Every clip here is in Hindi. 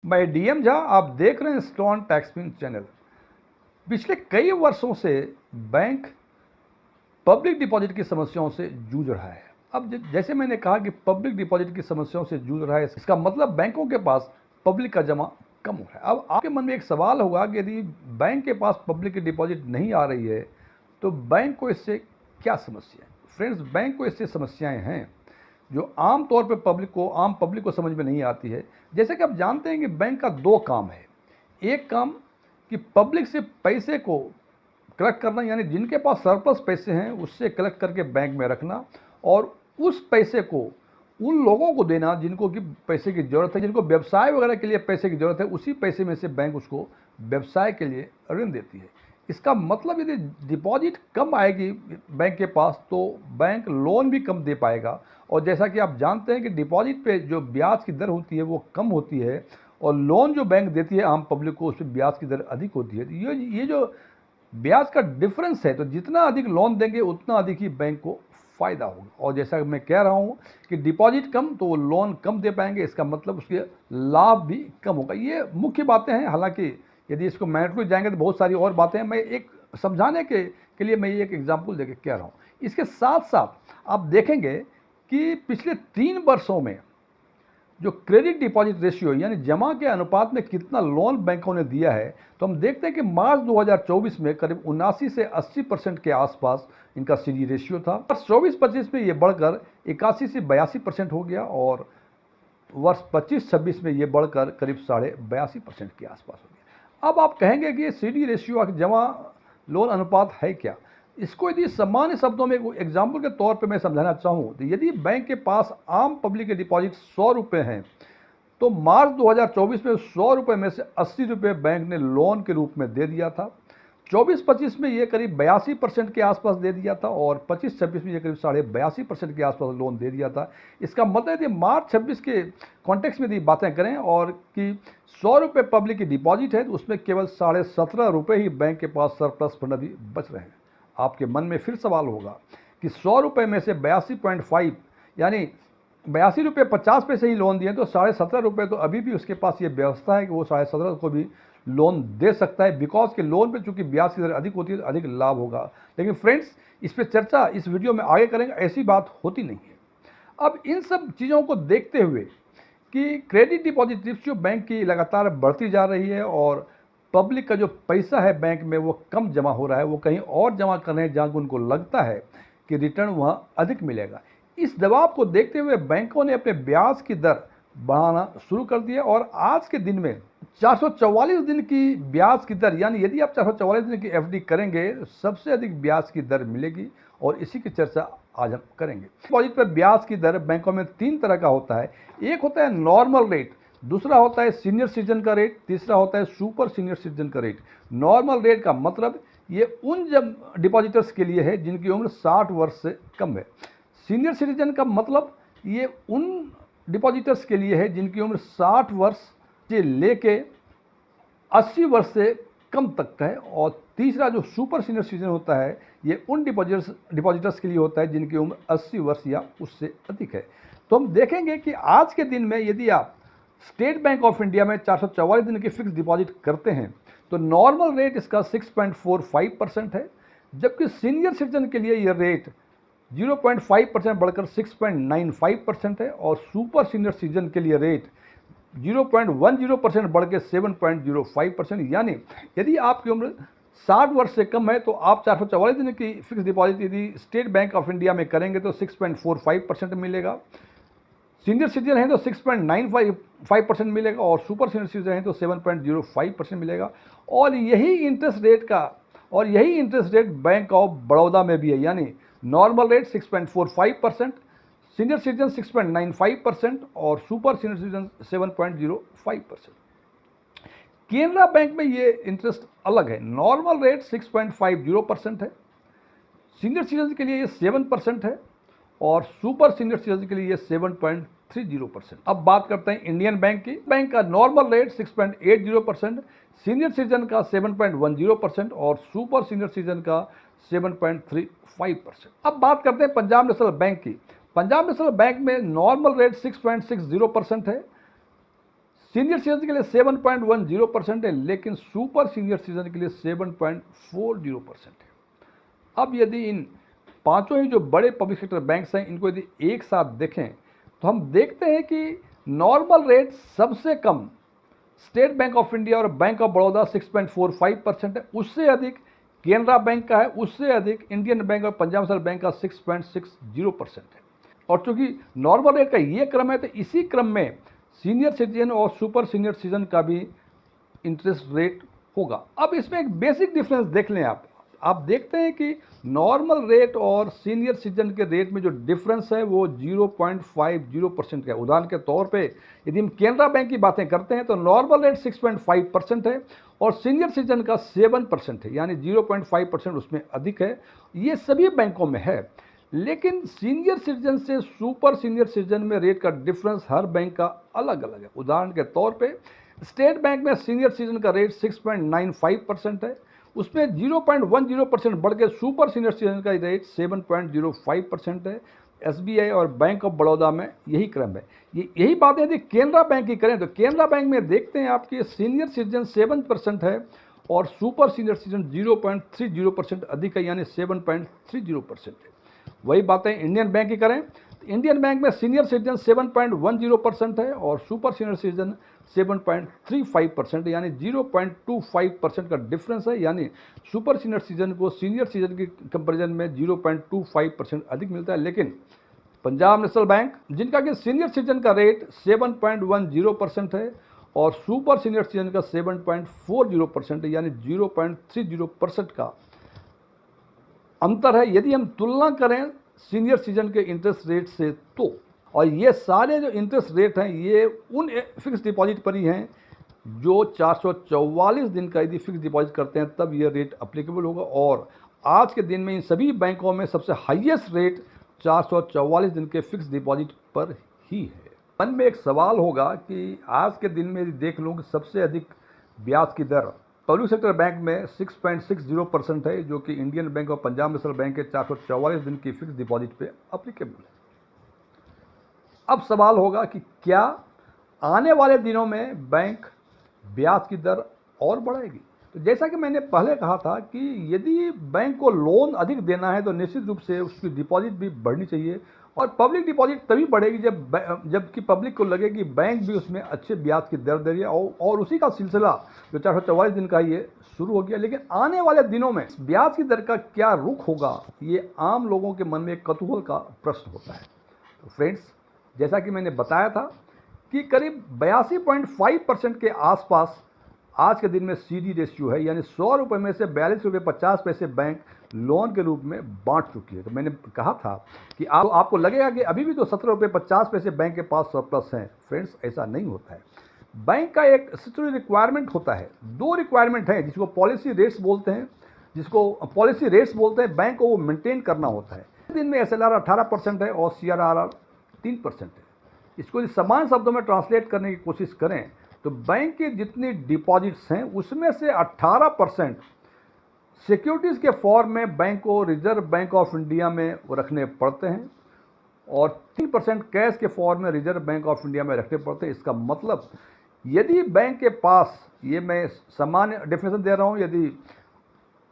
मैं डीएम झा, आप देख रहे हैं स्टोन टैक्सपिन चैनल। पिछले कई वर्षों से बैंक पब्लिक डिपॉजिट की समस्याओं से जूझ रहा है। अब जैसे मैंने कहा कि पब्लिक डिपॉजिट की समस्याओं से जूझ रहा है, इसका मतलब बैंकों के पास पब्लिक का जमा कम हो रहा है। अब आपके मन में एक सवाल होगा कि यदि बैंक के पास पब्लिक की डिपॉजिट नहीं आ रही है तो बैंक को इससे क्या समस्या है। फ्रेंड्स, बैंक को इससे समस्याएं हैं जो आम तौर पे आम पब्लिक को समझ में नहीं आती है। जैसे कि आप जानते हैं कि बैंक का दो काम है। एक काम कि पब्लिक से पैसे को कलेक्ट करना, यानी जिनके पास सरप्लस पैसे हैं उससे कलेक्ट करके बैंक में रखना, और उस पैसे को उन लोगों को देना जिनको कि पैसे की ज़रूरत है, जिनको व्यवसाय वगैरह के लिए पैसे की ज़रूरत है। उसी पैसे में से बैंक उसको व्यवसाय के लिए ऋण देती है। इसका मतलब यदि डिपॉजिट कम आएगी बैंक के पास तो बैंक लोन भी कम दे पाएगा। और जैसा कि आप जानते हैं कि डिपॉजिट पे जो ब्याज की दर होती है वो कम होती है, और लोन जो बैंक देती है आम पब्लिक को, उस पर ब्याज की दर अधिक होती है। तो ये जो ब्याज का डिफरेंस है, तो जितना अधिक लोन देंगे उतना अधिक ही बैंक को फ़ायदा होगा। और जैसा मैं कह रहा हूँ कि डिपॉजिट कम तो वो लोन कम दे पाएंगे, इसका मतलब उसके लाभ भी कम होगा। ये मुख्य बातें हैं। हालांकि यदि इसको मैटर जाएंगे तो बहुत सारी और बातें हैं। मैं एक समझाने के लिए मैं ये एक एग्जाम्पल देकर कह रहा हूँ। इसके साथ साथ आप देखेंगे कि पिछले 3 वर्षों में जो क्रेडिट डिपॉजिट रेशियो यानी जमा के अनुपात में कितना लोन बैंकों ने दिया है, तो हम देखते हैं कि मार्च 2024 में करीब 79 से 80% के आसपास इनका सीडी रेशियो था। वर्ष 24-25 में ये बढ़कर 81 से 82% हो गया, और वर्ष 25-26 में ये बढ़कर करीब 82.5% के आसपास हो गया। अब आप कहेंगे कि ये सीडी रेशियो जमा लोन अनुपात है क्या। इसको यदि सामान्य शब्दों में एग्जाम्पल के तौर पे मैं समझाना चाहूँ तो यदि बैंक के पास आम पब्लिक के डिपॉजिट 100 रुपये हैं, तो मार्च 2024 में 100 रुपये में से 80 रुपये बैंक ने लोन के रूप में दे दिया था। 24-25 में ये करीब 82% के आसपास दे दिया था, और 25-26 में ये करीब 82.5% के आसपास लोन दे दिया था। इसका मतलब यदि मार्च 26 के कॉन्टेक्स्ट में यदि बातें करें और कि 100 रुपये पब्लिक की डिपॉजिट है तो उसमें केवल 17.5 रुपये ही बैंक के पास सरप्लस फंड अभी बच रहे हैं। आपके मन में फिर सवाल होगा कि 100 रुपये में से 82.5 यानी 82 रुपये 50 पैसे ही लोन दिए, तो 17.5 रुपये तो अभी भी उसके पास ये व्यवस्था है कि वो 17.5 को भी लोन दे सकता है, बिकॉज के लोन पे चूंकि ब्याज की दर अधिक होती है तो अधिक लाभ होगा। लेकिन फ्रेंड्स, इस पर चर्चा इस वीडियो में आगे करेंगे, ऐसी बात होती नहीं है। अब इन सब चीज़ों को देखते हुए कि क्रेडिट डिपॉजिट रेशियो बैंक की लगातार बढ़ती जा रही है और पब्लिक का जो पैसा है बैंक में वो कम जमा हो रहा है, वो कहीं और जमा कर रहे हैं जहाँ उनको लगता है कि रिटर्न वहाँ अधिक मिलेगा। इस दबाव को देखते हुए बैंकों ने अपने ब्याज की दर बढ़ाना शुरू कर दिया, और आज के दिन में 444 दिन की ब्याज की दर, यानी यदि आप 444 दिन की एफडी करेंगे सबसे अधिक ब्याज की दर मिलेगी, और इसी की चर्चा आज हम करेंगे। डिपॉजिट पर ब्याज की दर बैंकों में 3 तरह का होता है। एक होता है नॉर्मल रेट, दूसरा होता है सीनियर सिटीजन का रेट, तीसरा होता है सुपर सीनियर सिटीजन का रेट। नॉर्मल रेट का मतलब ये उन डिपॉजिटर्स के लिए है जिनकी उम्र 60 वर्ष से कम है। सीनियर सिटीजन का मतलब ये उन डिपॉजिटर्स के लिए है जिनकी उम्र 60 वर्ष से लेके 80 वर्ष से कम तक का है। और तीसरा जो सुपर सीनियर सिटीजन होता है ये उन डिपॉजिटर्स के लिए होता है जिनकी उम्र 80 वर्ष या उससे अधिक है। तो हम देखेंगे कि आज के दिन में यदि आप स्टेट बैंक ऑफ इंडिया में 444 दिन की फिक्स डिपॉजिट करते हैं तो नॉर्मल रेट इसका 6.45% है, जबकि सीनियर सिटीजन के लिए यह रेट 0.5% बढ़कर 6.95% है, और सुपर सीनियर सिटीजन के लिए रेट 0.10% बढ़ के 7.05%। यानी यदि आपकी उम्र 60 वर्ष से कम है तो आप 444 दिन की फिक्स डिपॉजिट यदि स्टेट बैंक ऑफ इंडिया में करेंगे तो 6.45% मिलेगा, सीनियर सिटीजन है तो 6.95% मिलेगा, और सुपर सीनियर सिटीजन है तो 7.05% मिलेगा। और यही interest rate bank of Baroda में भी है, यानी नॉर्मल रेट 6.45%, सीनियर सिटीजन 6.95% और super senior citizen 7.05%। Canara bank में ये इंटरेस्ट अलग है। नॉर्मल रेट 6.50% है, सीनियर सिटीजन के लिए ये 7% है, और सुपर सीनियर सिटीजन के लिए 7.30%। अब बात करते हैं इंडियन बैंक की। बैंक का नॉर्मल रेट 6.80%, सीनियर सिटीजन का 7.10% और सुपर सीनियर सिटीजन का 7.35%। अब बात करते हैं पंजाब नेशनल बैंक की। पंजाब नेशनल बैंक में नॉर्मल रेट 6.60% है, सीनियर सिटीजन के लिए 7.10% है, लेकिन सुपर सीनियर सिटीजन के लिए 7.40% है। अब यदि इन पांचों ही जो बड़े पब्लिक सेक्टर बैंक्स हैं, इनको यदि एक साथ देखें तो हम देखते हैं कि नॉर्मल रेट सबसे कम स्टेट बैंक ऑफ इंडिया और बैंक ऑफ बड़ौदा 6.45% है, उससे अधिक केनरा बैंक का है, उससे अधिक इंडियन बैंक और पंजाब नेशनल बैंक का 6.60% है। और चूंकि नॉर्मल रेट का ये क्रम है, तो इसी क्रम में सीनियर सिटीजन और सुपर सीनियर सिटीजन का भी इंटरेस्ट रेट होगा। अब इसमें एक बेसिक डिफरेंस देख लें आप देखते हैं कि नॉर्मल रेट और सीनियर सिटीजन के रेट में जो डिफरेंस है वो 0.50% का है। उदाहरण के तौर पे यदि हम केनरा बैंक की बातें करते हैं तो नॉर्मल रेट 6.5% है और सीनियर सिटीजन का 7% है, यानी 0.5% उसमें अधिक है। ये सभी बैंकों में है, लेकिन सीनियर सिटीजन से सुपर सीनियर सिटीजन में रेट का डिफरेंस हर बैंक का अलग अलग है। उदाहरण के तौर पे स्टेट बैंक में सीनियर सिटीजन का रेट 6.95% है, उसमें 0.10% बढ़ के सुपर सीनियर सिटीजन का रेट 7.05% है। एसबीआई और बैंक ऑफ बड़ौदा में यही क्रम है। यही बात यदि केनरा बैंक की करें तो केनरा बैंक में देखते हैं आपकी सीनियर सिटीजन 7% है और सुपर सीनियर सिटीजन 0.30% अधिक है, यानी 7.30% है। वही बातें इंडियन बैंक की करें तो इंडियन बैंक में सीनियर सिटीजन 7.10% है और सुपर सीनियर सिटीजन 7.35%, यानी 0.25% का डिफरेंस है, यानी सुपर सीनियर सिटीजन को सीनियर सिटीजन के कंपैरिजन में 0.25% अधिक मिलता है। लेकिन पंजाब नेशनल बैंक, जिनका कि सीनियर सिटीजन का रेट 7.10% है और सुपर सीनियर सिटीजन का 7.40% है, यानी 0.30% का अंतर है यदि हम तुलना करें सीनियर सिटीजन के इंटरेस्ट रेट से तो। और ये सारे जो इंटरेस्ट रेट हैं ये उन फिक्स डिपॉजिट पर ही हैं जो 444 दिन का यदि फिक्स डिपॉजिट करते हैं तब ये रेट अप्लीकेबल होगा। और आज के दिन में इन सभी बैंकों में सबसे हाईएस्ट रेट 444 दिन के फिक्स डिपॉजिट पर ही है। मन में एक सवाल होगा कि आज के दिन में यदि देख लूँ कि सबसे अधिक ब्याज की दर पब्लिक सेक्टर बैंक में 6.60% है, जो कि इंडियन बैंक और पंजाब नेशनल बैंक के 444 दिन की फिक्स डिपॉजिट पे अप्लीकेबल है। अब सवाल होगा कि क्या आने वाले दिनों में बैंक ब्याज की दर और बढ़ाएगी? तो जैसा कि मैंने पहले कहा था कि यदि बैंक को लोन अधिक देना है तो निश्चित रूप से उसकी डिपॉजिट भी बढ़नी चाहिए, और पब्लिक डिपॉजिट तभी बढ़ेगी जबकि पब्लिक को लगे कि बैंक भी उसमें अच्छे ब्याज की दर दे रही है, और उसी का सिलसिला जो 444 दिन का ये शुरू हो गया। लेकिन आने वाले दिनों में ब्याज की दर का क्या रुख होगा, ये आम लोगों के मन में एक कौतूहल का प्रश्न होता है। तो फ्रेंड्स, जैसा कि मैंने बताया था कि करीब 82.5% के आसपास आज के दिन में सीडी रेशियो है, यानी 100 रुपये में से 42 रुपये 50 पैसे बैंक लोन के रूप में बांट चुकी है। तो मैंने कहा था कि आपको लगेगा कि अभी भी तो 17 रुपये 50 पैसे बैंक के पास सरप्लस हैं। फ्रेंड्स, ऐसा नहीं होता है। बैंक का एक स्टैट्यूटरी रिक्वायरमेंट होता है, दो रिक्वायरमेंट है जिसको पॉलिसी रेट्स बोलते हैं, बैंक को वो मेंटेन करना होता है। दिन में SLR 18% है और CRR 3% है। इसको समान शब्दों में ट्रांसलेट करने की कोशिश करें तो बैंक के जितनी डिपॉजिट्स हैं उसमें से 18% सिक्योरिटीज़ के फॉर्म में बैंक को रिजर्व बैंक ऑफ इंडिया में रखने पड़ते हैं और 3% कैश के फॉर्म में रिजर्व बैंक ऑफ इंडिया में रखने पड़ते हैं। इसका मतलब यदि बैंक के पास, ये मैं सामान्य डेफिनेशन दे रहा हूँ, यदि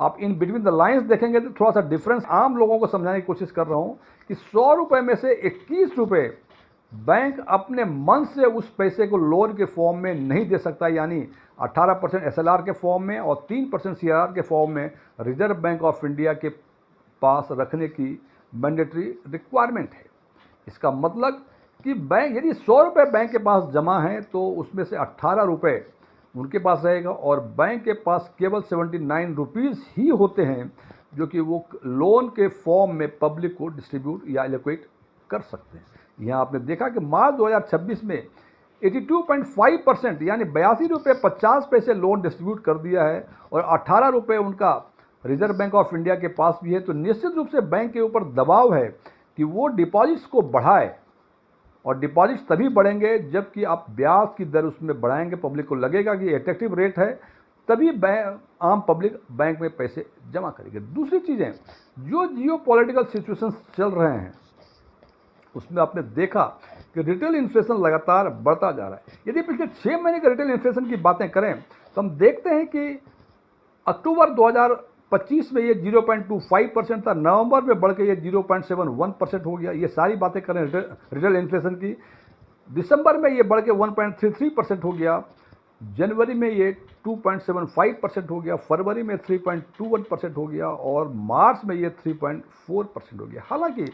आप इन बिटवीन द लाइंस देखेंगे तो थोड़ा सा डिफरेंस आम लोगों को समझाने की कोशिश कर रहा हूँ कि 100 रुपये में से 21 रुपये बैंक अपने मन से उस पैसे को लोन के फॉर्म में नहीं दे सकता, यानी 18% SLR के फॉर्म में और 3% CRR के फॉर्म में रिजर्व बैंक ऑफ इंडिया के पास रखने की मैंडेटरी रिक्वायरमेंट है। इसका मतलब कि बैंक, यदि 100 रुपये बैंक के पास जमा है तो उसमें से 18 रुपये उनके पास रहेगा और बैंक के पास केवल 79 रुपीज़ ही होते हैं जो कि वो लोन के फॉर्म में पब्लिक को डिस्ट्रीब्यूट या एलोकेट कर सकते हैं। यहाँ आपने देखा कि मार्च 2026 में 82.5% यानी 82 रुपये 50 पैसे लोन डिस्ट्रीब्यूट कर दिया है और 18 रुपये उनका रिजर्व बैंक ऑफ इंडिया के पास भी है। तो निश्चित रूप से बैंक के ऊपर दबाव है कि वो डिपॉजिट्स को बढ़ाए, और डिपॉजिट्स तभी बढ़ेंगे जबकि आप ब्याज की दर उसमें बढ़ाएंगे। पब्लिक को लगेगा कि अट्रैक्टिव रेट है, तभी आम पब्लिक बैंक में पैसे जमा करेंगे। दूसरी चीज़ें, जो जियो पॉलिटिकल सिचुएशन चल रहे हैं उसमें आपने देखा कि रिटेल इन्फ्लेशन लगातार बढ़ता जा रहा है। यदि पिछले 6 महीने के रिटेल इन्फ्लेशन की बातें करें तो हम देखते हैं कि अक्टूबर 2025 में ये 0.25% था, नवंबर में बढ़ के ये 0.71% हो गया। ये सारी बातें करें रिटेल इन्फ्लेशन की। दिसंबर में ये बढ़ के 1.33% हो गया, जनवरी में ये 2.75% हो गया, फरवरी में 3.21% हो गया और मार्च में ये 3.4% हो गया। हालांकि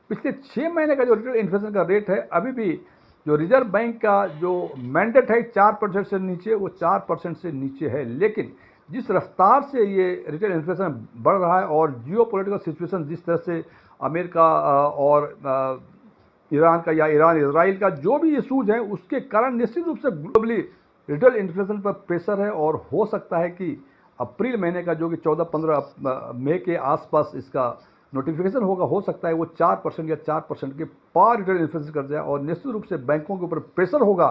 पिछले 6 महीने का जो रिटेल इन्फ्लेशन का रेट है, अभी भी जो रिजर्व बैंक का जो मैंडेट है 4% से नीचे, वो 4% से नीचे है। लेकिन जिस रफ्तार से ये रिटेल इन्फ्लेशन बढ़ रहा है और जियोपॉलिटिकल सिचुएशन जिस तरह से अमेरिका और ईरान का या ईरान इजराइल का जो भी इशूज है, उसके कारण निश्चित रूप से ग्लोबली रिटेल इन्फ्लेशन पर प्रेशर है और हो सकता है कि अप्रैल महीने का जो कि 14-15 मई के आसपास इसका नोटिफिकेशन होगा, हो सकता है वो 4% या 4% के पार रिटेल इन्फ्लेशन कर जाए और निश्चित रूप से बैंकों के ऊपर प्रेशर होगा।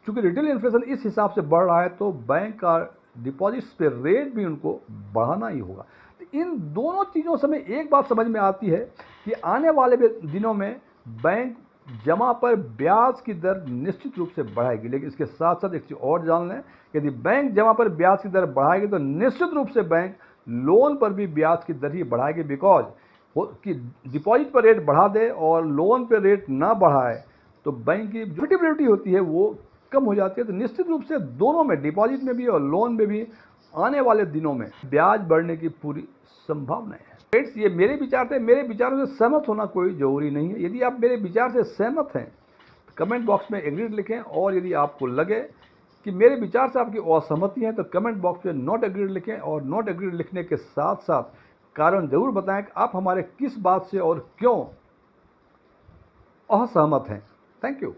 क्योंकि रिटेल इन्फ्लेशन इस हिसाब से बढ़ रहा है तो बैंक का डिपॉजिट्स पे रेट भी उनको बढ़ाना ही होगा। तो इन दोनों चीज़ों से हमें एक बात समझ में आती है कि आने वाले दिनों में बैंक जमा पर ब्याज की दर निश्चित रूप से बढ़ाएगी। लेकिन इसके साथ साथ एक चीज़ और जान लें, यदि बैंक जमा पर ब्याज की दर बढ़ाएगी तो निश्चित रूप से बैंक लोन पर भी ब्याज की दर ही बढ़ाएगी। बिकॉज कि डिपॉजिट पर रेट बढ़ा दे और लोन पर रेट ना बढ़ाए तो बैंक की प्रॉफिटेबिलिटी होती है वो कम हो जाती है। तो निश्चित रूप से दोनों में, डिपॉजिट में भी और लोन में भी, आने वाले दिनों में ब्याज बढ़ने की पूरी संभावना है। फ्रेंड्स, ये मेरे विचार थे। मेरे विचारों से सहमत होना कोई जरूरी नहीं है। यदि आप मेरे विचार से सहमत हैं तो कमेंट बॉक्स में एग्रीड लिखें, और यदि आपको लगे कि मेरे विचार से आपकी असहमति है तो कमेंट बॉक्स में नॉट एग्रीड लिखें, और नॉट एग्रीड लिखने के साथ साथ कारण जरूर बताएं कि आप हमारे किस बात से और क्यों असहमत हैं। Thank you.